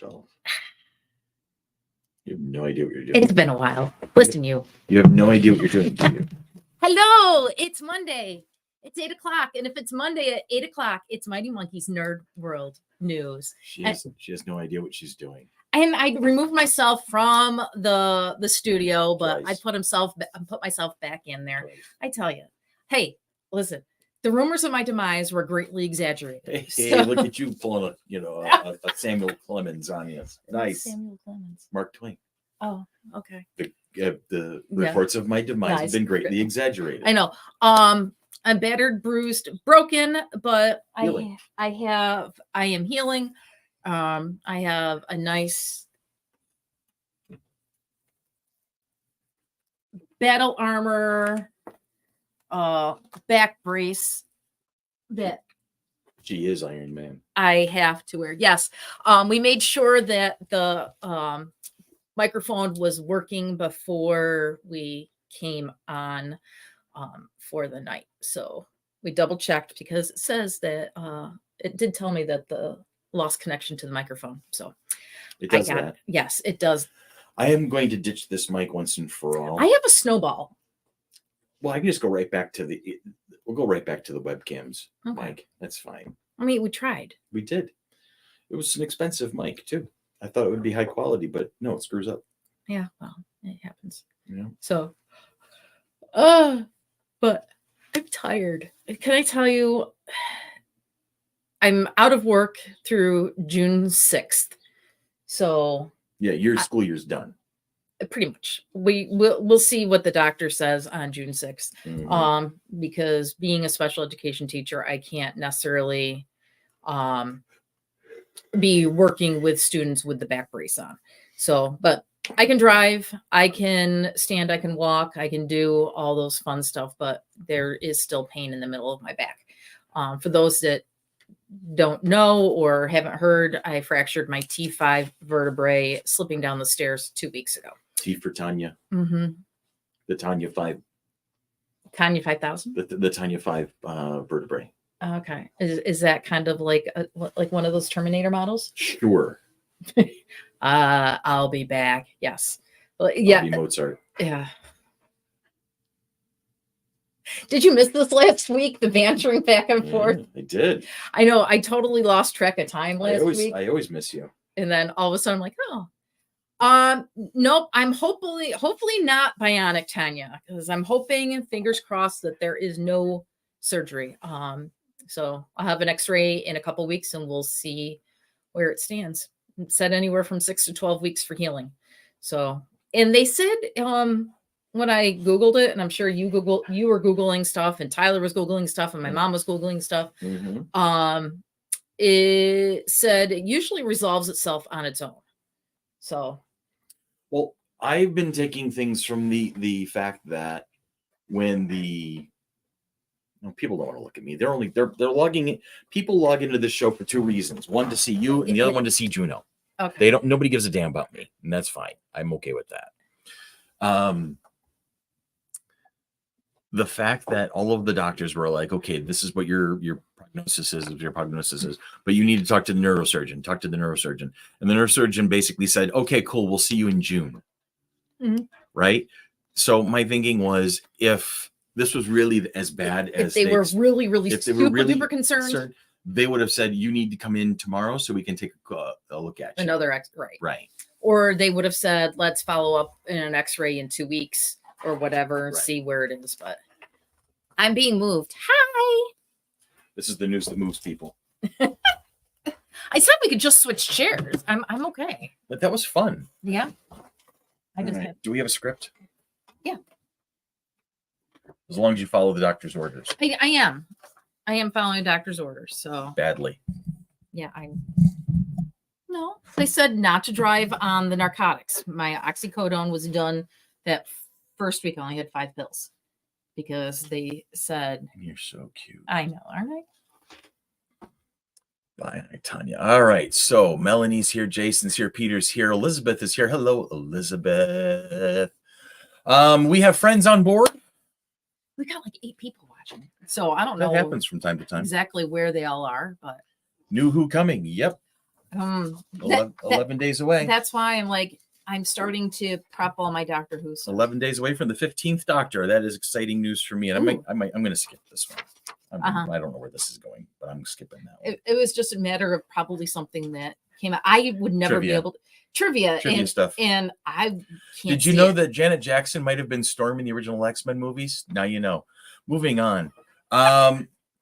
12. You have no idea what you're doing. It's been a while. Listen, you. You have no idea what you're doing, do you? Hello, it's Monday. It's 8 o'clock. And if it's Monday at 8 o'clock, it's Mighty Monkey's Nerd World News. She has no idea what she's doing. And I removed myself from the studio, but Twice. I put myself back in there. Twice. I tell you, hey, listen, the rumors of my demise were greatly exaggerated. Hey, look at you pulling a Samuel Clemens on you. Nice. Samuel Clemens. Mark Twain. Oh, okay. The reports of my demise have been greatly exaggerated. I know. I'm battered, bruised, broken, but Healing. I am healing. I have a nice battle armor back brace that She is Iron Man. I have to wear. Yes. We made sure that the microphone was working before we came on for the night. So we double checked because it says that it did tell me that the lost connection to the microphone. So It does that. Yes, it does. I am going to ditch this mic once and for all. I have a snowball. Well, I can just go right back to we'll go right back to the webcams, Okay. Mike. That's fine. I mean, we tried. We did. It was an expensive mic too. I thought it would be high quality, but no, it screws up. Yeah, well, it happens. Yeah. So, but I'm tired. Can I tell you, I'm out of work through June 6th. So Yeah, your school year's done. pretty much we'll see what the doctor says on June 6th. Mhm. Because being a special education teacher, I can't necessarily be working with students with the back brace on. So, but I can drive, I can stand, I can walk, I can do all those fun stuff, but there is still pain in the middle of my back. For those that don't know or haven't heard, I fractured my T5 vertebrae slipping down the stairs 2 weeks ago. T for Tanya. Mm-hmm. The Tanya 5. Tanya 5000. The Tanya 5 vertebrae. Okay, is that kind of like one of those Terminator models? Sure. I'll be back. Yes. Well, yeah. I'll be Mozart. Yeah. Did you miss this last week? The bantering back and forth. I did. I know. I totally lost track of time last week. I always miss you. And then all of a sudden, I'm like, oh, nope. I'm hopefully not bionic, Tanya, because I'm hoping, fingers crossed, that there is no surgery. So I'll have an X-ray in a couple weeks, and we'll see where it stands. It said anywhere from 6 to 12 weeks for healing. So, and they said, when I Googled it, and I'm sure you were Googling stuff, and Tyler was Googling stuff, and my mom was Googling stuff. Mm-hmm. It said it usually resolves itself on its own. So, well, I've been taking things from the fact that when people don't want to look at me. They're logging in. People log into this show for two reasons: one, to see you, and the other one to see Juno. Okay. Nobody gives a damn about me, and that's fine. I'm okay with that. The fact that all of the doctors were like, okay, this is what your prognosis is, but you need to talk to the neurosurgeon. And the neurosurgeon basically said, okay, cool, we'll see you in June. Mm-hmm. Right? So my thinking was, if this was really as bad as they were really super concerned, they would have said, you need to come in tomorrow so we can take a look at you. Another X-ray. Right. Or they would have said, let's follow up in an X-ray in 2 weeks or whatever, and see where it is. But I'm being moved. Hi. This is the news that moves people. I said we could just switch chairs. I'm okay. But that was fun. Yeah. Do we have a script? Yeah. As long as you follow the doctor's orders. I am following doctor's orders. So badly. Yeah, no. They said not to drive on the narcotics. My oxycodone was done that first week. I only had 5 pills because they said, you're so cute. I know, aren't I? Bye, Tanya. All right. So Melanie's here, Jason's here, Peter's here, Elizabeth is here. Hello, Elizabeth. We have friends on board. We got like 8 people watching. So I don't know. That happens from time to time. Exactly where they all are, but New Who coming. Yep. 11 days away. That's why I'm starting to prep all my Doctor Who stuff. 11 days away from the 15th Doctor. That is exciting news for me. And I'm going to skip this one. I don't know where this is going, but I'm skipping that one. It was just a matter of probably something that came out. I would never be able to trivia and stuff. And I can't. Did you know that Janet Jackson might have been Storm in the original X-Men movies? Now you know. Moving on.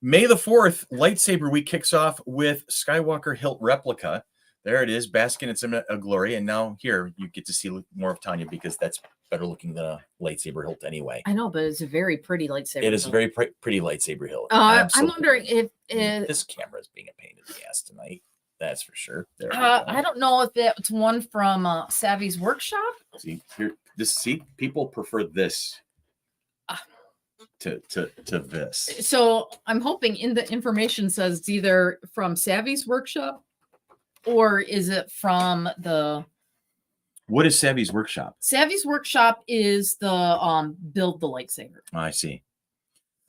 May the 4th, Lightsaber Week kicks off with Skywalker Hilt replica. There it is, basking in some glory. And now here you get to see more of Tanya because that's better looking than a lightsaber hilt anyway. I know, but it's a very pretty lightsaber. It is a very pretty lightsaber hilt. I'm wondering if this camera is being a pain in the ass tonight. That's for sure. I don't know if it's one from Savvy's Workshop. See here, people prefer this to this. So I'm hoping in the information says it's either from Savvy's Workshop or is it from the. What is Savvy's Workshop? Savvy's Workshop is the build the lightsaber. I see.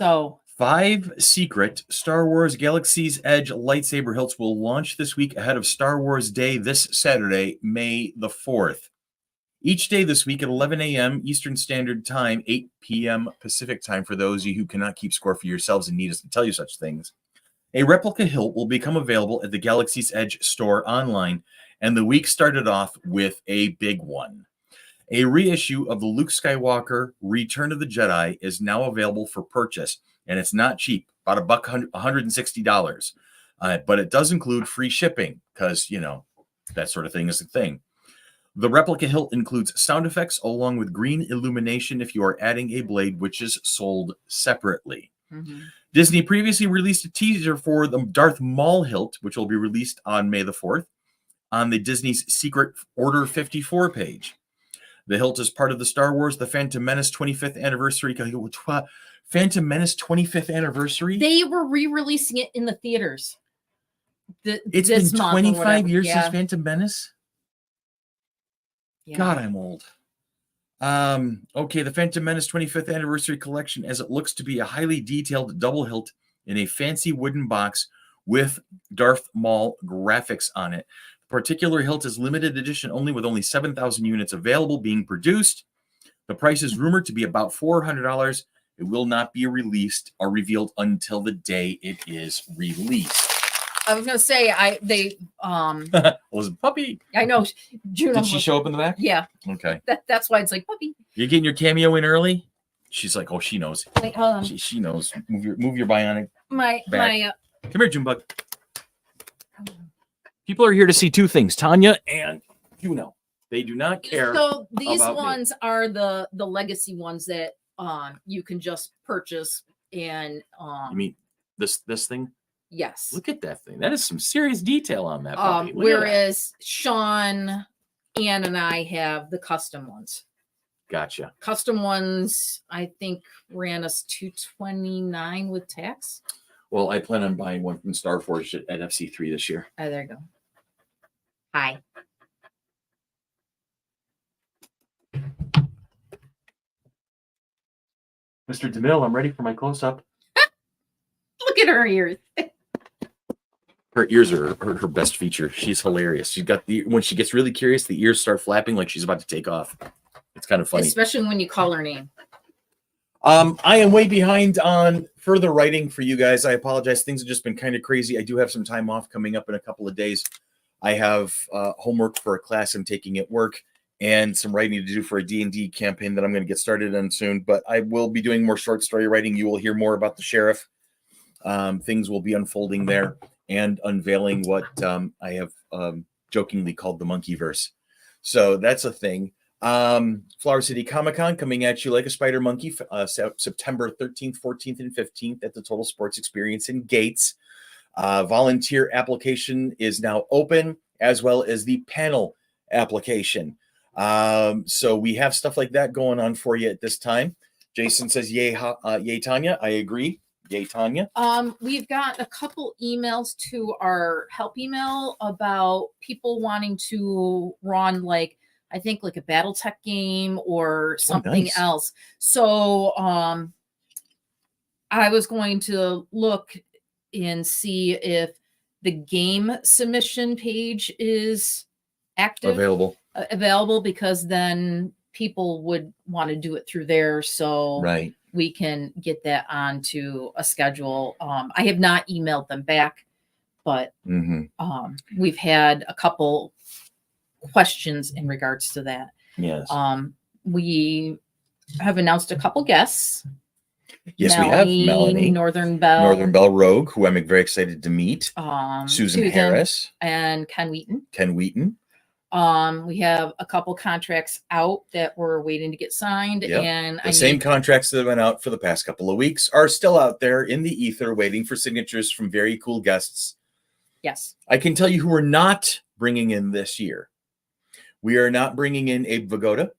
So 5 secret Star Wars Galaxy's Edge lightsaber hilts will launch this week ahead of Star Wars Day this Saturday, May the 4th. Each day this week at 11 a.m. Eastern Standard Time, 8 p.m. Pacific Time for those of you who cannot keep score for yourselves and need us to tell you such things. A replica hilt will become available at the Galaxy's Edge store online, and the week started off with a big one. A reissue of the Luke Skywalker Return of the Jedi is now available for purchase, and it's not cheap, about $160. But it does include free shipping because, that sort of thing is a thing. The replica hilt includes sound effects along with green illumination if you are adding a blade, which is sold separately. Mm-hmm. Disney previously released a teaser for the Darth Maul hilt, which will be released on May the 4th, on the Disney's Secret Order 54 page. The hilt is part of the Star Wars The Phantom Menace 25th anniversary. Phantom Menace 25th anniversary? They were re-releasing it in the theaters. It's been 25 years since Phantom Menace? Yeah. God, I'm old. Okay, the Phantom Menace 25th anniversary collection, as it looks to be a highly detailed double hilt in a fancy wooden box with Darth Maul graphics on it. The particular hilt is limited edition only, with only 7,000 units available being produced. The price is rumored to be about $400. It will not be released or revealed until the day it is released. I was gonna say was a puppy. I know. Juno Did she show up in the back? Yeah. Okay. That's why it's like puppy. You're getting your cameo in early? She's like, oh, she knows. Wait, hold on. She knows. Move your bionic. Come here, Junebug. People are here to see two things, Tanya and Juno. They do not care. So these ones are the legacy ones that you can just purchase and you mean this thing? Yes. Look at that thing. That is some serious detail on that puppy. Whereas Sean, Ann, and I have the custom ones. Gotcha. Custom ones, I think, ran us $229 with tax. Well, I plan on buying one from Starforge at FC3 this year. Oh, there you go. Hi. Mr. DeMille, I'm ready for my close-up. Look at her ears. Her ears are her best feature. She's hilarious. She's got when she gets really curious, the ears start flapping like she's about to take off. It's kind of funny. Especially when you call her name. I am way behind on further writing for you guys. I apologize. Things have just been kind of crazy. I do have some time off coming up in a couple of days. I have homework for a class I'm taking at work and some writing to do for a D&D campaign that I'm going to get started on soon. But I will be doing more short story writing. You will hear more about the sheriff. Things will be unfolding there and unveiling what I have jokingly called the Monkeyverse. So that's a thing. Flower City Comic-Con coming at you like a spider monkey, September 13th, 14th, and 15th at the Total Sports Experience in Gates. Volunteer application is now open, as well as the panel application. So we have stuff like that going on for you at this time. Jason says, yay, yay, Tanya. I agree. Yay, Tanya. We've got a couple emails to our help email about people wanting to run I think like a BattleTech game or something else. So I was going to look and see if The game submission page is active, available. because then people would want to do it through there. So Right. we can get that onto a schedule. I have not emailed them back, but we've had a couple questions in regards to that. Yes. We have announced a couple guests. Yes, we have Melanie, Northern Bell Rogue, who I'm very excited to meet. Susan Harris and Ken Wheaton. We have a couple contracts out that we're waiting to get signed. Yep. And the same contracts that went out for the past couple of weeks are still out there in the ether, waiting for signatures from very cool guests. Yes. I can tell you who we're not bringing in this year. We are not bringing in Abe Vigoda.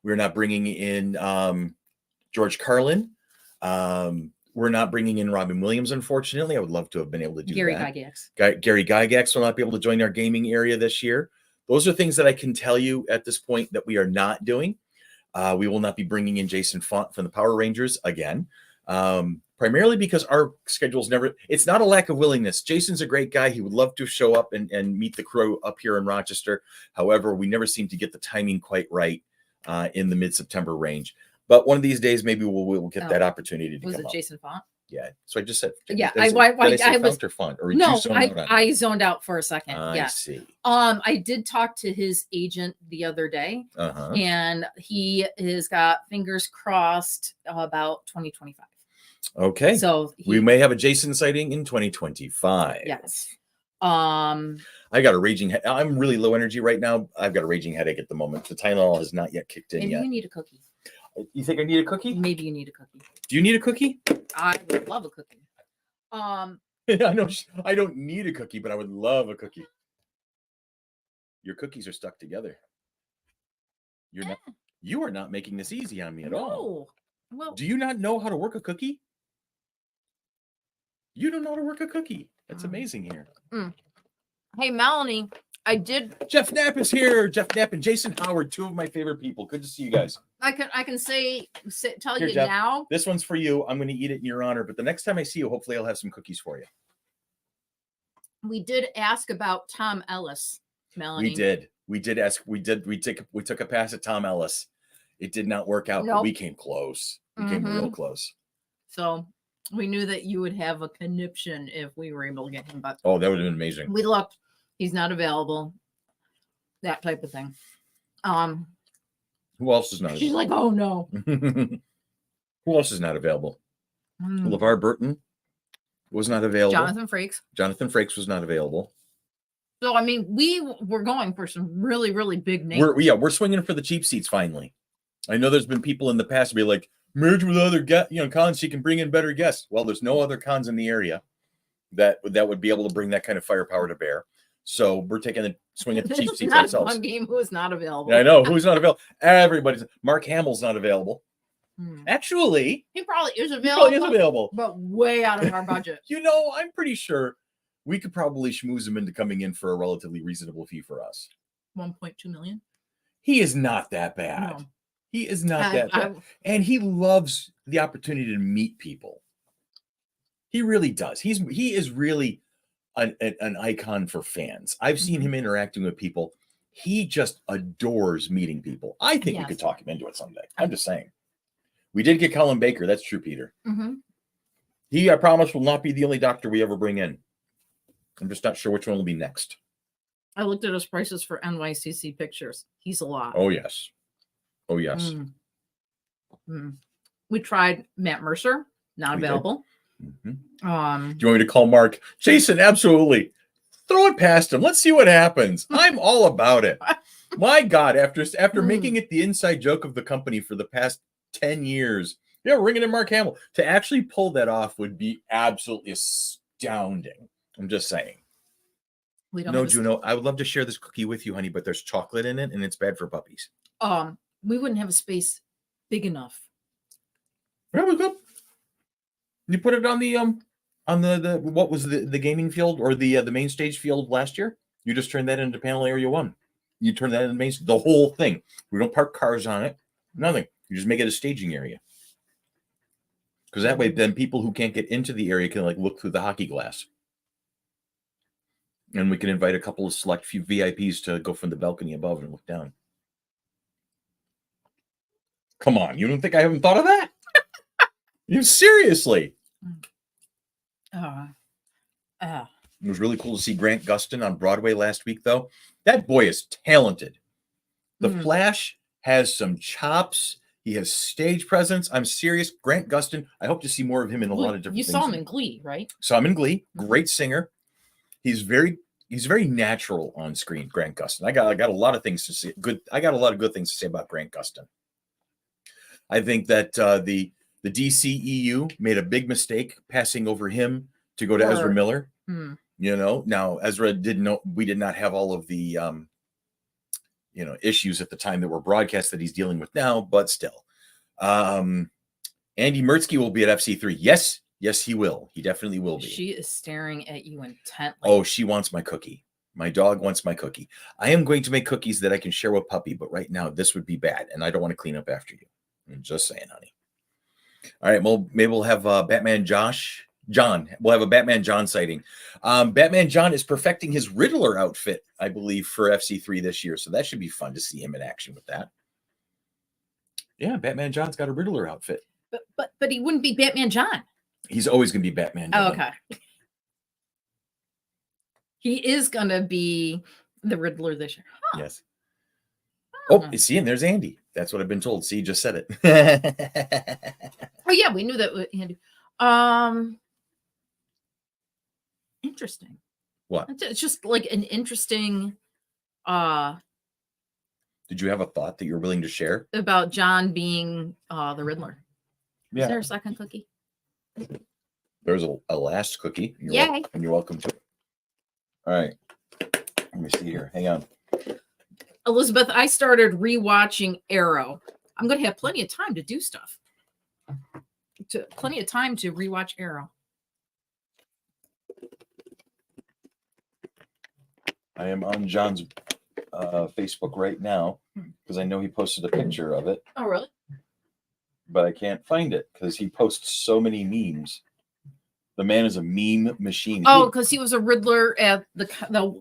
We're not bringing in George Carlin. We're not bringing in Robin Williams, unfortunately. I would love to have been able to do Gary that. Gygax. Gary Gygax will not be able to join our gaming area this year. Those are things that I can tell you at this point that we are not doing. We will not be bringing in Jason Font from the Power Rangers again, primarily because our schedules it's not a lack of willingness. Jason's a great guy. He would love to show up and meet the crew up here in Rochester. However, we never seem to get the timing quite right in the mid-September range. But one of these days, maybe we'll get that opportunity to was come it up. Jason Font? Yeah. So I just said, yeah. I was Font or Font, or no, I zoned out for a second. I see. I did talk to his agent the other day, and he has got fingers crossed about 2025. Okay. So we may have a Jason sighting in 2025. Yes. I got a raging head. I'm really low energy right now. I've got a raging headache at the moment. The Tylenol has not yet kicked in Maybe yet. you need a cookie. You think I need a cookie? Maybe you need a cookie. Do you need a cookie? I would love a cookie. I know I don't need a cookie, but I would love a cookie. Your cookies are stuck together. You are not making this easy on me at all. Well, do you not know how to work a cookie? You don't know how to work a cookie. That's amazing here. Hey, Melanie, I did. Jeff Knapp is here. Jeff Knapp and Jason Howard, two of my favorite people. Good to see you guys. I can tell here, you Jeff, now. This one's for you. I'm going to eat it in your honor, but the next time I see you, hopefully I'll have some cookies for you. We did ask about Tom Ellis, Melanie. We did ask. We took a pass at Tom Ellis. It did not work out, but we came close. We came real close. So we knew that you would have a conniption if we were able to get him, but that would have been amazing. We looked. He's not available. That type of thing. Who else is not? She's like, oh no. Who else is not available? LeVar Burton was not available. Jonathan Frakes was not available. So I mean, we were going for some really, really big names. We're swinging for the cheap seats finally. I know there's been people in the past to be like, merge with other cons, she can bring in better guests. Well, there's no other cons in the area that would be able to bring that kind of firepower to bear. So we're taking a swing at the cheap seats ourselves. One game who is not available. Yeah, I know who's not available. Everybody's. Mark Hamill's not available. Actually, he probably is available. But way out of our budget. I'm pretty sure we could probably schmooze him into coming in for a relatively reasonable fee for us. 1.2 million. He is not that bad. No. He is not that bad. And he loves the opportunity to meet people. He really does. He is really an icon for fans. I've seen him interacting with people. He just adores meeting people. I think we could talk him into it someday. I'm just saying. We did get Colin Baker. That's true, Peter. He, I promise, will not be the only doctor we ever bring in. I'm just not sure which one will be next. I looked at his prices for NYCC pictures. He's a lot. Oh, yes. We tried Matt Mercer. Not available. Do you want me to call Mark? Jason, absolutely. Throw it past him. Let's see what happens. I'm all about it. My God, after making it the inside joke of the company for the past 10 years, we're bringing in Mark Hamill. To actually pull that off would be absolutely astounding. I'm just saying. Juno, I would love to share this cookie with you, honey, but there's chocolate in it and it's bad for puppies. We wouldn't have a space big enough. Yeah, we could. You put it on the what was the gaming field or the main stage field last year? You just turned that into panel area 1. You turn that into the whole thing. We don't park cars on it. Nothing. You just make it a staging area. Because that way, then people who can't get into the area can look through the hockey glass. And we can invite a couple of select few VIPs to go from the balcony above and look down. Come on, you don't think I haven't thought of that? You seriously? It was really cool to see Grant Gustin on Broadway last week, though. That boy is talented. The Flash has some chops. He has stage presence. I'm serious. Grant Gustin, I hope to see more of him in a lot of different things. You saw him in Glee, right? Saw him in Glee. Great singer. He's very natural on screen, Grant Gustin. I got a lot of things to say. I got a lot of good things to say about Grant Gustin. I think that the DCEU made a big mistake passing over him to go to Ezra Miller. You know, now Ezra we did not have all of the issues at the time that were broadcast that he's dealing with now, but still. Andy Mertzky will be at FC3. Yes, he will. He definitely will be. She is staring at you intently. Oh, she wants my cookie. My dog wants my cookie. I am going to make cookies that I can share with Puppy, but right now this would be bad, and I don't want to clean up after you. I'm just saying, honey. All right, well, maybe we'll have Batman John. We'll have a Batman John sighting. Batman John is perfecting his Riddler outfit, I believe, for FC3 this year, so that should be fun to see him in action with that. Yeah, Batman John's got a Riddler outfit. But he wouldn't be Batman John. He's always going to be Batman John. Oh, okay. He is going to be the Riddler this year. Huh. Yes. Oh, see, and there's Andy. That's what I've been told. See, just said it. Oh, yeah, we knew that. Andy. Interesting. What? It's just like an interesting. Did you have a thought that you're willing to share about John being the Riddler? Yeah. Is there a second cookie? There's a last cookie. Yay! You're welcome to it. All right. Let me see here. Hang on. Elizabeth, I started rewatching Arrow. I'm going to have plenty of time to do stuff. Plenty of time to rewatch Arrow. I am on John's Facebook right now because I know he posted a picture of it. Oh, really? But I can't find it because he posts so many memes. The man is a meme machine. Oh, because he was a Riddler at the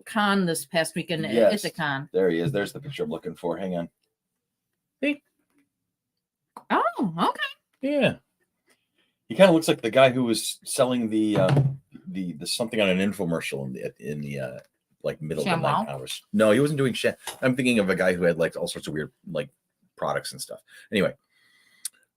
con this past weekend. Yes. At the con. There he is. There's the picture I'm looking for. Hang on. See? Oh, okay. Yeah. He kind of looks like the guy who was selling the something on an infomercial in the like middle of the night hours. No, he wasn't doing shit. I'm thinking of a guy who had like all sorts of weird like products and stuff. Anyway.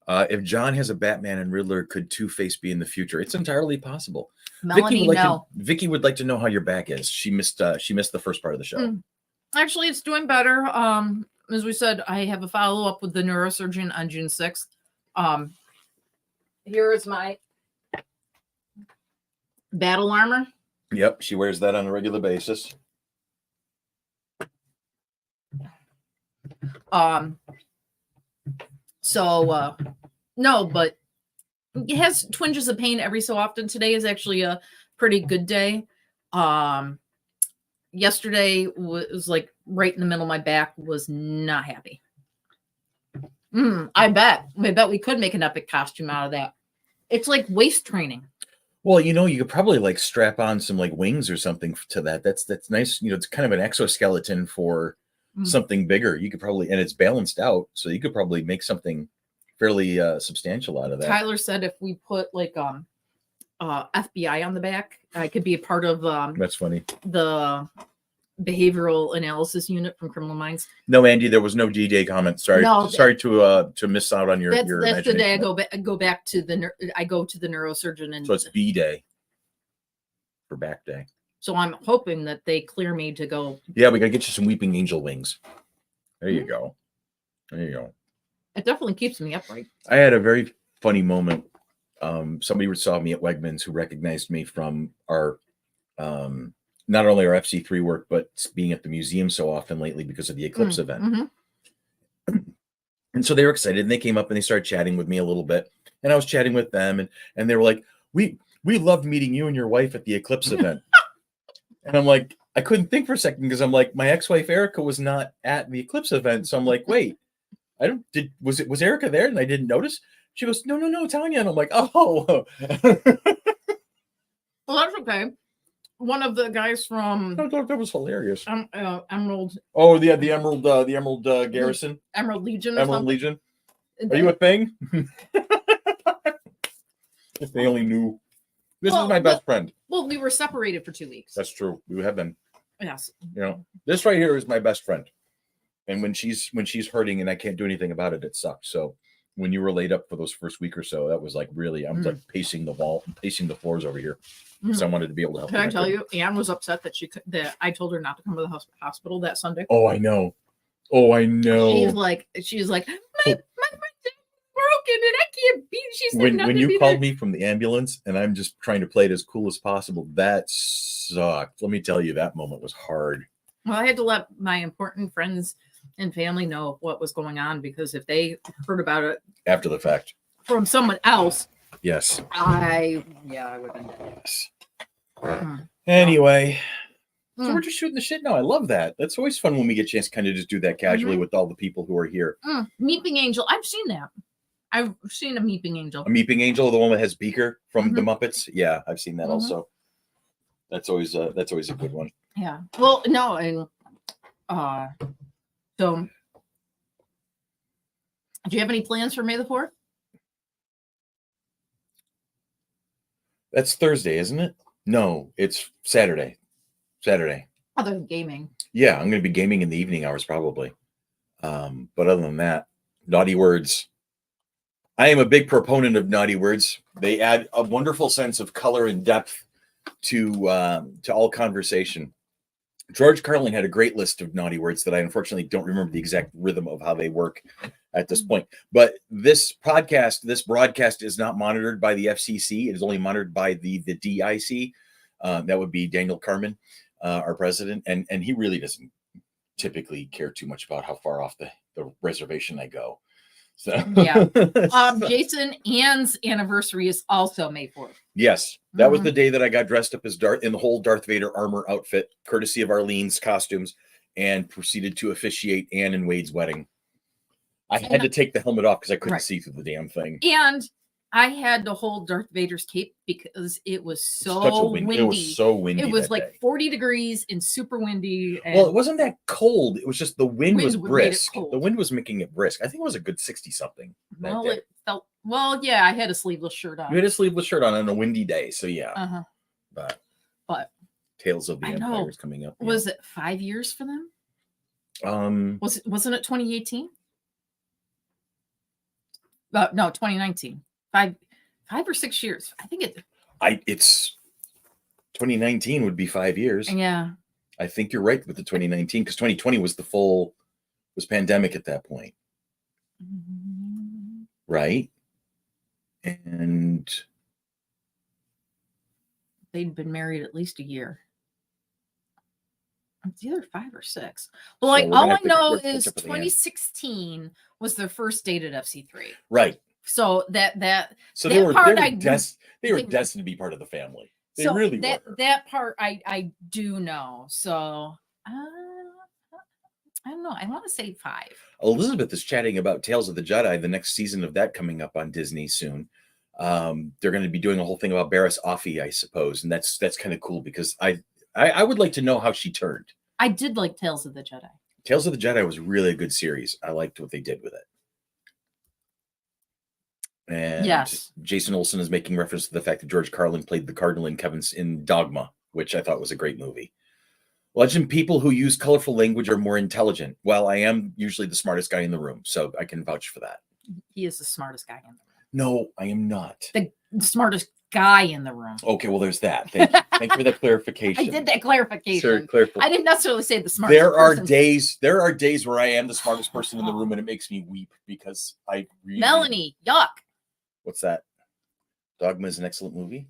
If John has a Batman and Riddler, could Two-Face be in the future? It's entirely possible. Melanie, Vicky would like to know how your back is. She missed the first part of the show. Actually, it's doing better. As we said, I have a follow-up with the neurosurgeon on June 6th. Here is my battle armor. Yep, she wears that on a regular basis. No, but it has twinges of pain every so often. Today is actually a pretty good day. Yesterday was like right in the middle of my back, was not happy. I bet we could make an epic costume out of that. It's like waist training. Well, you could probably like strap on some like wings or something to that. That's nice. It's kind of an exoskeleton for something bigger. You could probably, and it's balanced out, so you could probably make something fairly substantial out of that. Tyler said if we put like FBI on the back, I could be a part of that's funny, the behavioral analysis unit from Criminal Minds. No, Andy, there was no D-Day comment. Sorry to miss out on your that's the day I go back to the neurosurgeon, and so it's B-Day for back day. So I'm hoping that they clear me to go. Yeah, we gotta get you some weeping angel wings. There you go. There you go. It definitely keeps me upright. I had a very funny moment. Somebody saw me at Wegmans who recognized me from our not only our FC3 work, but being at the museum so often lately because of the Eclipse event. And so they were excited, and they came up and they started chatting with me a little bit. And I was chatting with them, and they were like, we loved meeting you and your wife at the Eclipse event. And I'm like, I couldn't think for a second because I'm like, my ex-wife Erica was not at the Eclipse event. So I'm like, wait, was Erica there and I didn't notice? She goes, no, Tanya. And I'm like, oh. Well, that's okay. one of the guys from That was hilarious. Emerald Oh, the Emerald Garrison, Emerald Legion or Emerald something. Legion. Are you a thing? If they only knew. This is my best friend. Well, we were separated for 2 weeks. That's true. We have been. Yes. You know, this right here is my best friend. And when she's hurting and I can't do anything about it, it sucks. So when you were laid up for those first week or so, that was like really, I'm like pacing the floors over here. Because I wanted to be able to help. Can I tell you, Anne was upset that I told her not to come to the hospital that Sunday. Oh, I know. She's like, my friend's broken and I can't be. She said when you called me from the ambulance and I'm just trying to play it as cool as possible, that sucked. Let me tell you, that moment was hard. Well, I had to let my important friends and family know what was going on, because if they heard about it After the fact. from someone else, Yes. I would have been dead. Yes. Mm. Anyway. So Mm. we're just shooting the shit now. I love that. That's always fun when we get a chance to kind of just do that casually with all the people who are here. Meeping Angel. I've seen that. I've seen a Meeping Angel. A Meeping Angel, the one that has Beaker from the Muppets. Yeah, I've seen that also. That's always a good one. Yeah. Well, no, and so do you have any plans for May the 4th? That's Thursday, isn't it? No, it's Saturday. Other than gaming. Yeah, I'm going to be gaming in the evening hours probably. But other than that, naughty words. I am a big proponent of naughty words. They add a wonderful sense of color and depth to all conversation. George Carlin had a great list of naughty words that I unfortunately don't remember the exact rhythm of how they work at this point. But this broadcast is not monitored by the FCC. It is only monitored by the DIC. That would be Daniel Carmen, our president. And he really doesn't typically care too much about how far off the reservation I go. So yeah. Jason Ann's anniversary is also May 4th. Yes, that was the day that I got dressed up as in the whole Darth Vader armor outfit, courtesy of Arlene's costumes, and proceeded to officiate Anne and Wade's wedding. I had to take the helmet off because I couldn't see through the damn thing. And I had to hold Darth Vader's cape because it was so windy. It was so windy. It was like 40 degrees and super windy. And well, it wasn't that cold. It was just the wind was brisk. Cold. The wind was making it brisk. I think it was a good 60-something. Well, it felt, yeah, I had a sleeveless shirt on. You had a sleeveless shirt on a windy day. So yeah. But Tales of the Empire is coming up. Was it 5 years for them? Wasn't it 2018? No, 2019. 5 or 6 years. I think it's 2019 would be 5 years. Yeah. I think you're right with the 2019 because 2020 was was pandemic at that point. Right? And they'd been married at least a year. It's either 5 or 6. Well, like all I know is 2016 was their first date at FC3. Right. So they were destined to be part of the family. They really were. That part I do know. So I don't know. I want to say 5. Elizabeth is chatting about Tales of the Jedi, the next season of that coming up on Disney soon. They're going to be doing a whole thing about Barriss Offee, I suppose, and that's kind of cool because I would like to know how she turned. I did like Tales of the Jedi. Tales of the Jedi was really a good series. I liked what they did with it. And yes, Jason Olsen is making reference to the fact that George Carlin played the Cardinal in Dogma, which I thought was a great movie. Legend people who use colorful language are more intelligent. Well, I am usually the smartest guy in the room, so I can vouch for that. He is the smartest guy in the room. No, I am not. The smartest guy in the room. Okay, well, there's that. Thank you. Thank you for that clarification. I did that clarification. Sure, I didn't necessarily say the smartest. There are days where I am the smartest person in the room, and it makes me weep because I really. Melanie, yuck. What's that? Dogma is an excellent movie.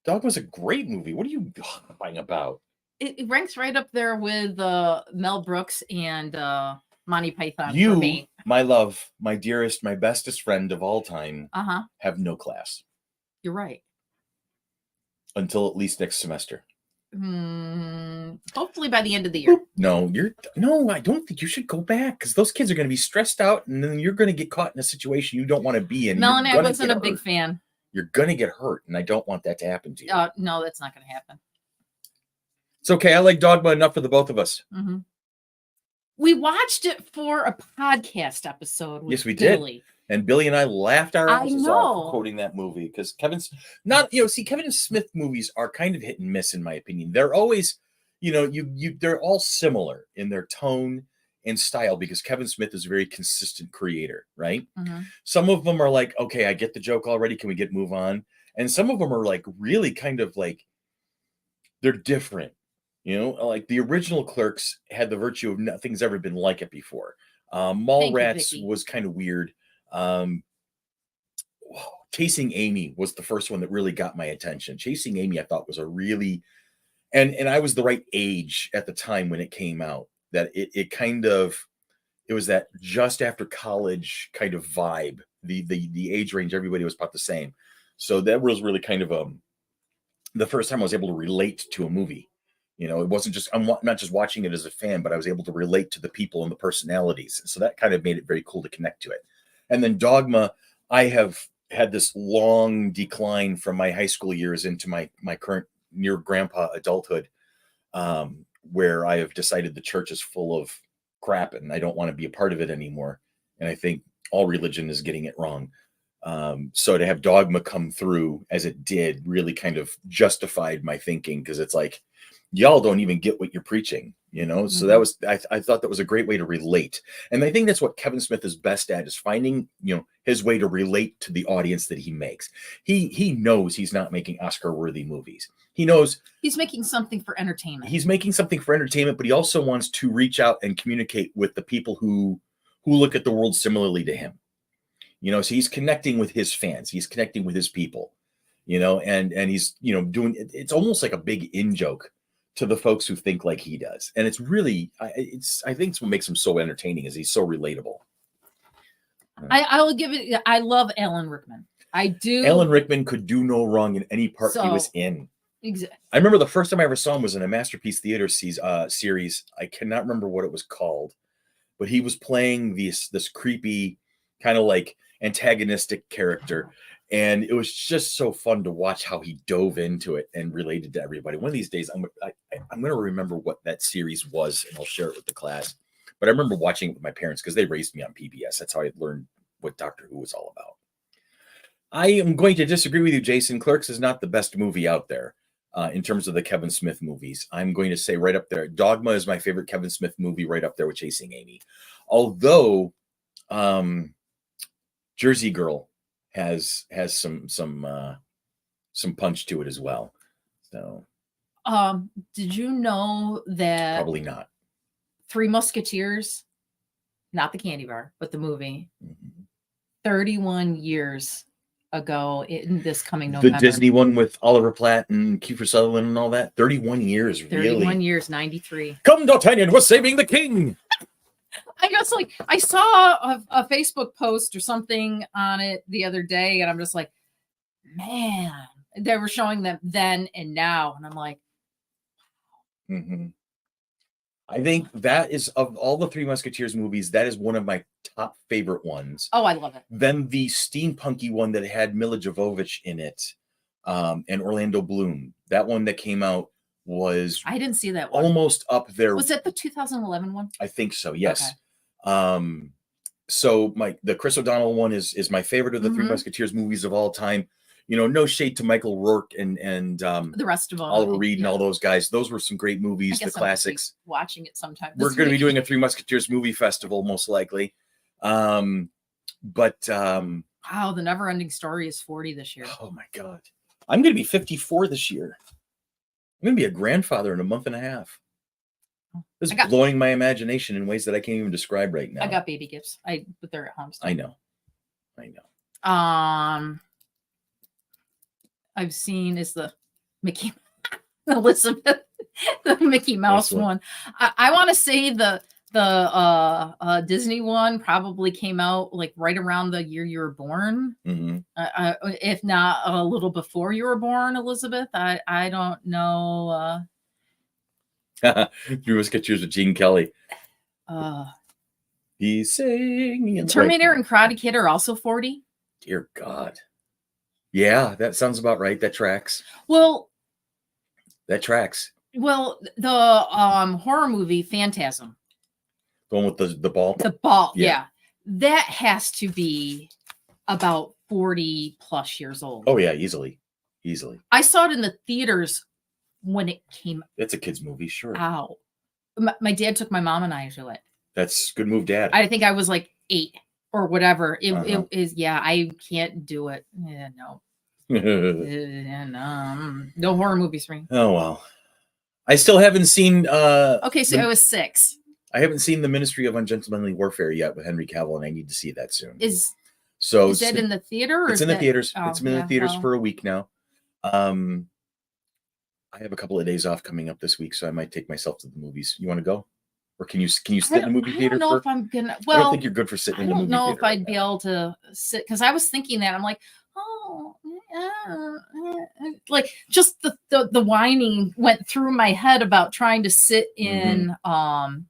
Dogma's a great movie. What are you talking about? It ranks right up there with Mel Brooks and Monty Python. You, for me. My love, my dearest, my bestest friend of all time, have no class. You're right. Until at least next semester. Hopefully by the end of the year. No, I don't think you should go back because those kids are going to be stressed out and then you're going to get caught in a situation you don't want to be in. Melanie, I wasn't a big fan. You're going to get hurt, and I don't want that to happen to you. No, that's not going to happen. It's okay. I like Dogma enough for the both of us. Mm-hmm. We watched it for a podcast episode with Yes, we Billy. did. And Billy and I laughed our asses off know. for quoting that movie because Kevin Smith movies are kind of hit and miss in my opinion. They're always, they're all similar in their tone and style because Kevin Smith is a very consistent creator, right? Mm-hmm. Some of them are like, okay, I get the joke already. Can we move on? And some of them are like really kind of like they're different. Like the original Clerks had the virtue of nothing's ever been like it before. Mallrats was kind of weird. Chasing Amy was the first one that really got my attention. Chasing Amy, I thought was a really, and I was the right age at the time when it came out. That it was that just after college kind of vibe. The age range, everybody was about the same. So that was really kind of the first time I was able to relate to a movie. It wasn't just, I'm not just watching it as a fan, but I was able to relate to the people and the personalities. So that kind of made it very cool to connect to it. And then Dogma, I have had this long decline from my high school years into my current near grandpa adulthood, where I have decided the church is full of crap and I don't want to be a part of it anymore. And I think all religion is getting it wrong. So to have Dogma come through as it did really kind of justified my thinking because it's like, y'all don't even get what you're preaching, Mm-hmm. So that was, I thought that was a great way to relate. And I think that's what Kevin Smith is best at is finding, his way to relate to the audience that he makes. He knows he's not making Oscar worthy movies. He knows he's making something for entertainment. He's making something for entertainment, but he also wants to reach out and communicate with the people who look at the world similarly to him. So he's connecting with his fans. He's connecting with his people, and he's, doing, it's almost like a big in-joke to the folks who think like he does. And it's really, I think it's what makes him so entertaining is he's so relatable. I will give it, I love Alan Rickman. I do. Alan Rickman could do no wrong in any part he was in. Exactly. I remember the first time I ever saw him was in a Masterpiece Theater series. I cannot remember what it was called, but he was playing this creepy kind of like antagonistic character. And it was just so fun to watch how he dove into it and related to everybody. One of these days, I'm going to remember what that series was, and I'll share it with the class. But I remember watching it with my parents because they raised me on PBS. That's how I learned what Doctor Who was all about. I am going to disagree with you, Jason. Clerks is not the best movie out there in terms of the Kevin Smith movies. I'm going to say right up there. Dogma is my favorite Kevin Smith movie, right up there with Chasing Amy. Although Jersey Girl has some punch to it as well. So did you know that probably not Three Musketeers, not the candy bar, but the movie, 31 years ago in this coming November. The Disney one with Oliver Platt and Kiefer Sutherland and all that. 31 years, 31 really. years, 93. Come, D'Artagnan, we're saving the king. I guess I saw a Facebook post or something on it the other day, and I'm just like, man, they were showing them then and now, and I'm like, mm-hmm. I think that is, of all the Three Musketeers movies, that is one of my top favorite ones. Oh, I love it. Then the steampunky one that had Mila Jovovich in it, and Orlando Bloom. That one that came out was I didn't see that one. Almost up there. Was that the 2011 one? I think so. Yes. Okay. So the Chris O'Donnell one is my favorite of the Three Musketeers movies of all time. No shade to Michael Rourke and the rest of them, Oliver Reed and all those guys. Those were some great movies, the classics. Watching it sometime. We're going to be doing a Three Musketeers movie festival, most likely. Wow, the Never Ending Story is 40 this year. Oh my God. I'm going to be 54 this year. I'm going to be a grandfather in a month and a half. This is blowing my imagination in ways that I can't even describe right now. I got baby gifts. But they're at home still. I know. I've seen is the Mickey Elizabeth, the Mickey Mouse one. I want to say the Disney one probably came out like right around the year you were born. Mm-hmm. If not a little before you were born, Elizabeth. I don't know. Three Musketeers with Gene Kelly. He's singing. Terminator and Karate Kid are also 40. Dear God. Yeah, that sounds about right. That tracks. Well, That tracks. the horror movie Phantasm. The one with the ball. The ball, Yeah. yeah. That has to be about 40 plus years old. Oh yeah, easily. Easily. I saw it in the theaters when it came It's a kid's movie, sure. out. My dad took my mom and I to it. That's good move, Dad. I think I was like 8 or whatever. It Uh-huh. is, yeah, I can't do it. Yeah, no. No horror movies for me. Oh well. I still haven't seen Okay, so I was 6. I haven't seen The Ministry of Ungentlemanly Warfare yet with Henry Cavill, and I need to see that soon. Is So that in the theater? Or it's in the theaters. Oh, It's been in the theaters for a week now. I have a couple of days off coming up this week, so I might take myself to the movies. You want to go? Or can you sit in the movie theater? I don't know if I'm gonna. Well, I don't think you're good for sitting in the movie theater. I don't know if I'd be able to sit, because I was thinking that I'm like, oh, like just the whining went through my head about trying to sit in a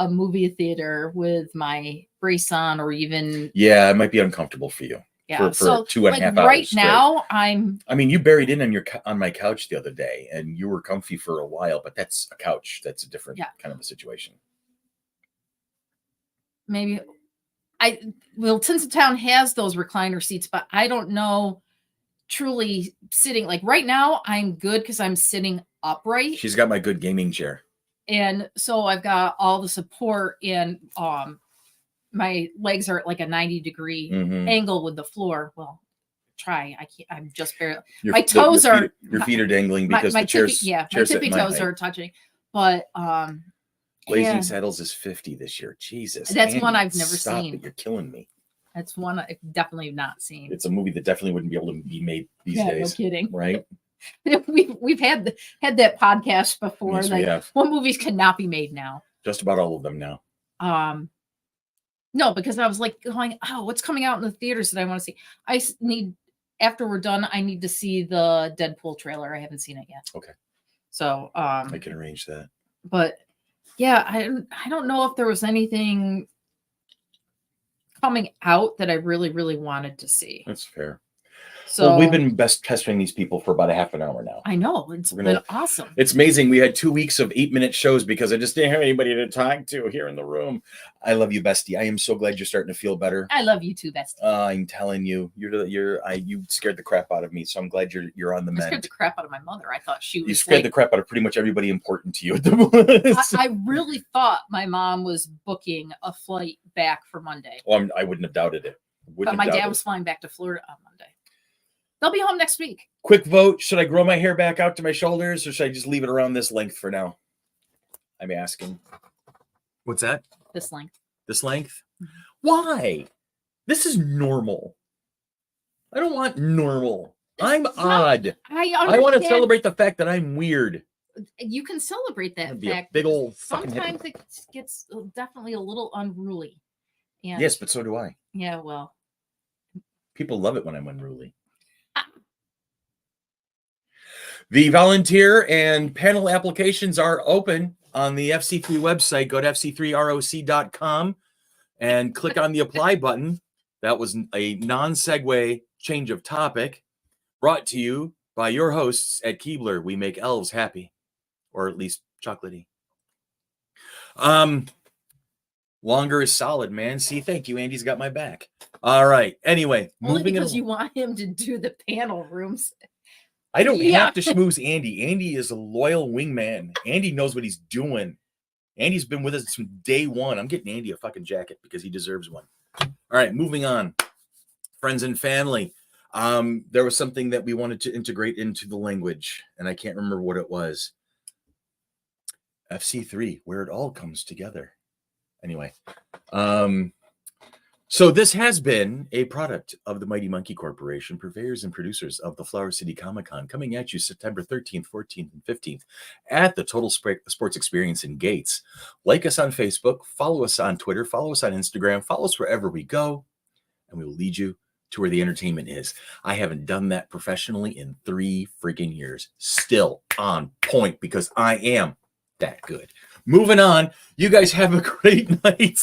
movie theater with my brace on, or even it might be uncomfortable for you. Yeah, for so 2.5 hours right straight. now, I mean, you buried in on my couch the other day, and you were comfy for a while. But that's a couch. That's a different kind of a situation. Maybe Tinseltown has those recliner seats, but I don't know truly sitting. Like right now, I'm good because I'm sitting upright. She's got my good gaming chair, and so I've got all the support, and my legs are at like a 90-degree angle with the floor. Well, I can't. I'm just barely. My toes are. Your feet are dangling because my the chairs. My tippy toes are touching. But Blazing Saddles is 50 this year. Jesus, that's Andy, one I've never seen. It. You're killing me. That's one I've definitely not seen. It's a movie that definitely wouldn't be able to be made these days. No kidding. Right? We've had that podcast before. Yes, like, we have. What movies cannot be made now? Just about all of them now. No, because I was like going, oh, what's coming out in the theaters that I want to see? After we're done, I need to see the Deadpool trailer. I haven't seen it yet. Okay. So I can arrange that. But yeah, I don't know if there was anything coming out that I really, really wanted to see. That's fair. So we've been pestering these people for about a half an hour now. I know. It's been awesome. It's amazing. We had 2 weeks of 8-minute shows because I just didn't have anybody to talk to here in the room. I love you, bestie. I am so glad you're starting to feel better. I love you too, bestie. I'm telling you, you scared the crap out of me. So I'm glad you're on the mend. I scared the crap out of my mother. I thought she was. You scared the crap out of pretty much everybody important to you at the moment. I really thought my mom was booking a flight back for Monday. Well, I wouldn't have doubted it. But my dad was flying back to Florida on Monday. They'll be home next week. Quick vote. Should I grow my hair back out to my shoulders, or should I just leave it around this length for now? I'm asking. What's that? This length. This length? Why? This is normal. I don't want normal. I'm odd. I want to celebrate the fact that I'm weird. You can celebrate that fact. Big old. Sometimes it gets definitely a little unruly. And yes, but so do I. Yeah, well. People love it when I'm unruly. The volunteer and panel applications are open on the FC3 website. Go to fc3roc.com and click on the apply button. That was a non-segue change of topic brought to you by your hosts at Keebler. We make elves happy, or at least chocolatey. Longer is solid, man. See, thank you. Andy's got my back. All right. Anyway, only because you want him to do the panel rooms. I don't have to schmooze Andy. Andy is a loyal wingman. Andy knows what he's doing. Andy's been with us from day one. I'm getting Andy a fucking jacket because he deserves one. All right, moving on. Friends and family. There was something that we wanted to integrate into the language, and I can't remember what it was. FC3, where it all comes together. Anyway, so this has been a product of the Mighty Monkey Corporation, purveyors and producers of the Flower City Comic-Con, coming at you September 13th, 14th, and 15th at the Total Sports Experience in Gates. Like us on Facebook, follow us on Twitter, follow us on Instagram, follow us wherever we go, and we will lead you to where the entertainment is. I haven't done that professionally in 3 freaking years. Still on point because I am that good. Moving on. You guys have a great night.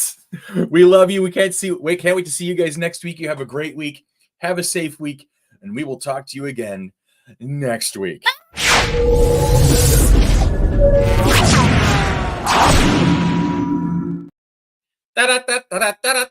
We love you. We can't wait to see you guys next week. You have a great week. Have a safe week, and we will talk to you again next week. Da da da da da da